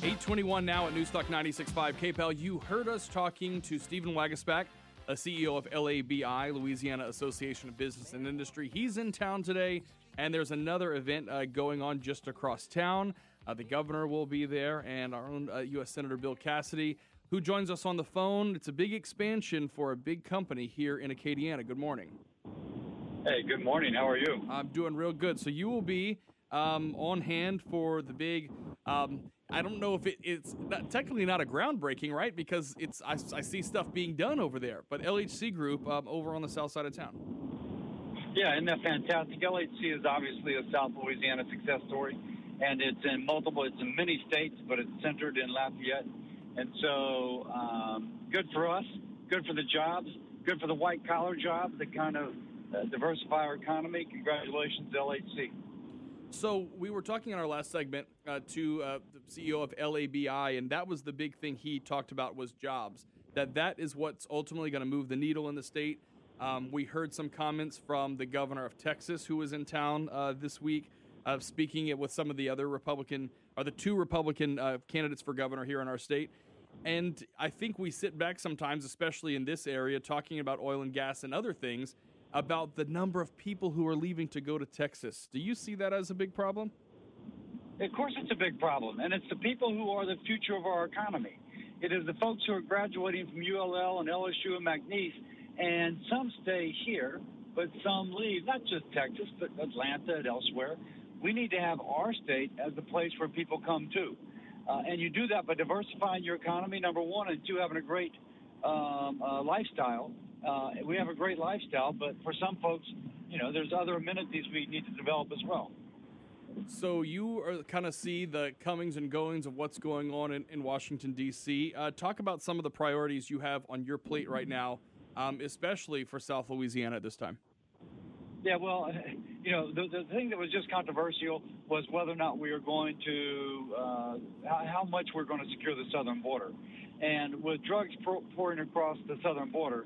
8:21 now at Newstalk 96.5 KPEL. You heard us talking to Stephen Wagasback, a CEO of LABI, Louisiana Association of Business and Industry. He's in town today, and there's another event going on just across town. The governor will be there, and our own U.S. Senator Bill Cassidy, who joins us on the phone. It's a big expansion for a big company here in Acadiana. Good morning. Hey, good morning. How are you? I'm doing real good. So you will be on hand for the big... I don't know if it's not, technically not a groundbreaking, right? Because I see stuff being done over there. But LHC Group over on the south side of town. Yeah, isn't that fantastic? LHC is obviously a South Louisiana success story, and it's in many states, but it's centered in Lafayette. And so good for us, good for the jobs, good for the white-collar jobs that kind of diversify our economy. Congratulations, LHC. So we were talking in our last segment to the CEO of LABI, and that was the big thing he talked about was jobs, that is what's ultimately going to move the needle in the state. We heard some comments from the governor of Texas, who was in town this week, speaking it with some of the other the two Republican candidates for governor here in our state. And I think we sit back sometimes, especially in this area, talking about oil and gas and other things, about the number of people who are leaving to go to Texas. Do you see that as a big problem? Of course it's a big problem, and it's the people who are the future of our economy. It is the folks who are graduating from ULL and LSU and McNeese, and some stay here, but some leave, not just Texas, but Atlanta and elsewhere. We need to have our state as the place where people come to. And you do that by diversifying your economy, number one, and two, having a great lifestyle. We have a great lifestyle, but for some folks, there's other amenities we need to develop as well. So you are kind of see the comings and goings of what's going on in Washington, D.C. Talk about some of the priorities you have on your plate right now, especially for South Louisiana at this time. Yeah, well, the thing that was just controversial was whether or not we are going to, how much we're going to secure the southern border. And with drugs pouring across the southern border,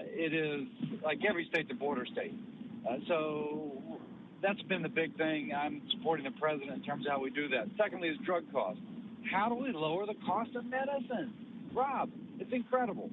it is like every state's a border state. So that's been the big thing. I'm supporting the president in terms of how we do that. Secondly is drug costs. How do we lower the cost of medicine? Rob, it's incredible.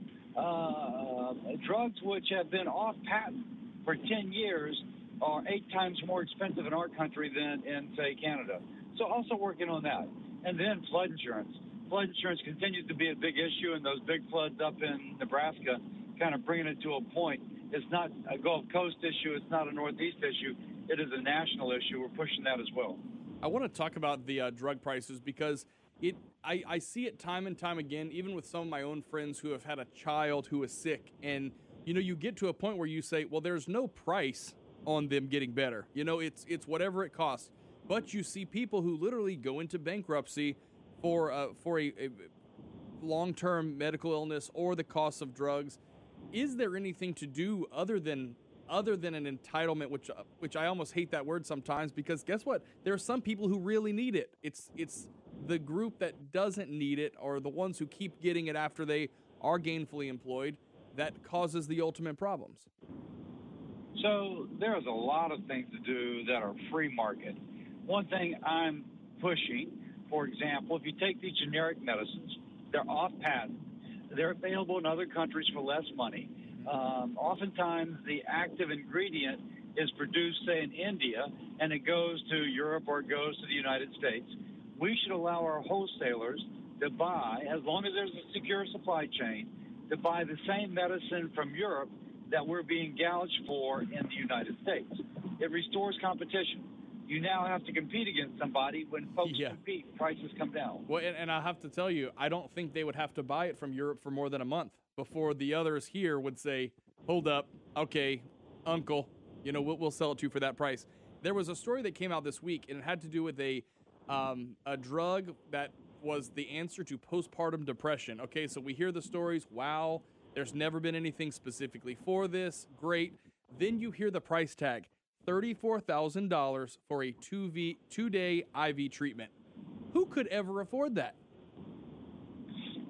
Drugs which have been off patent for 10 years are 8 times more expensive in our country than in, say, Canada. So also working on that. And then flood insurance. Flood insurance continues to be a big issue, and those big floods up in Nebraska kind of bringing it to a point. It's not a Gulf Coast issue. It's not a Northeast issue. It is a national issue. We're pushing that as well. I want to talk about the drug prices because I see it time and time again, even with some of my own friends who have had a child who is sick. And, you get to a point where you say, well, there's no price on them getting better. It's whatever it costs. But you see people who literally go into bankruptcy for a long-term medical illness or the cost of drugs. Is there anything to do other than an entitlement, which I almost hate that word sometimes, because guess what? There are some people who really need it. It's the group that doesn't need it, or the ones who keep getting it after they are gainfully employed, that causes the ultimate problems. So there's a lot of things to do that are free market. One thing I'm pushing, for example, if you take these generic medicines, they're off patent. They're available in other countries for less money. Oftentimes, the active ingredient is produced, say, in India, and it goes to Europe or it goes to the United States. We should allow our wholesalers to buy, as long as there's a secure supply chain, to buy the same medicine from Europe that we're being gouged for in the United States. It restores competition. You now have to compete against somebody. When folks compete, prices come down. Well, and I have to tell you, I don't think they would have to buy it from Europe for more than a month before the others here would say, hold up, okay, uncle, we'll sell it to you for that price. There was a story that came out this week, and it had to do with a drug that was the answer to postpartum depression. Okay, so we hear the stories, wow, there's never been anything specifically for this, great. Then you hear the price tag, $34,000 for a 2-day IV treatment. Who could ever afford that?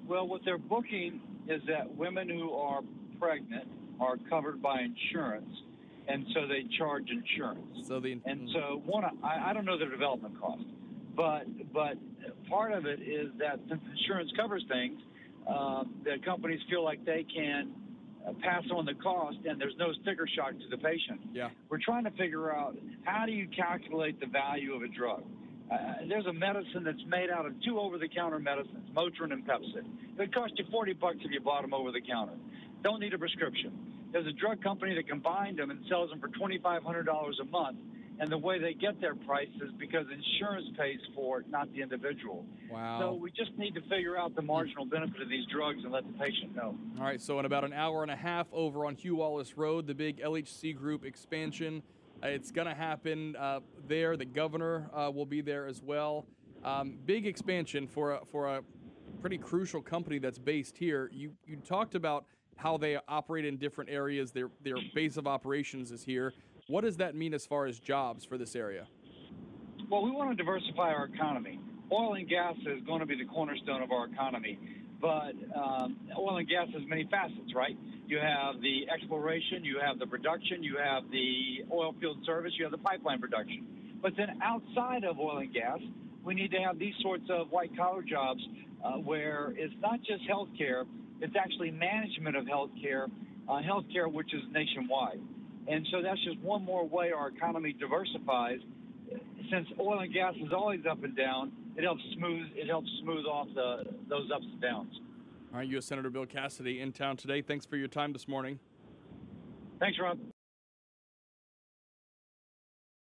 Well, what they're booking is that women who are pregnant are covered by insurance, and so they charge insurance. I don't know their development cost, but part of it is that since insurance covers things, the companies feel like they can pass on the cost, and there's no sticker shock to the patient. Yeah. We're trying to figure out, how do you calculate the value of a drug? There's a medicine that's made out of 2 over-the-counter medicines, Motrin and Pepcid. It would cost you $40 if you bought them over the counter. Don't need a prescription. There's a drug company that combines them and sells them for $2,500 a month. And the way they get their price is because insurance pays for it, not the individual. Wow. So we just need to figure out the marginal benefit of these drugs and let the patient know. All right, so in about an hour and a half over on Hugh Wallace Road, the big LHC Group expansion, it's going to happen there. The governor will be there as well. Big expansion for a pretty crucial company that's based here. You talked about how they operate in different areas. Their base of operations is here. What does that mean as far as jobs for this area? Well, we want to diversify our economy. Oil and gas is going to be the cornerstone of our economy, but oil and gas has many facets, right? You have the exploration, you have the production, you have the oil field service, you have the pipeline production. But then outside of oil and gas, we need to have these sorts of white-collar jobs where it's not just healthcare, it's actually management of healthcare, healthcare which is nationwide. And so that's just one more way our economy diversifies. Since oil and gas is always up and down, it helps smooth off those ups and downs. All right, U.S. Senator Bill Cassidy in town today. Thanks for your time this morning. Thanks, Rob.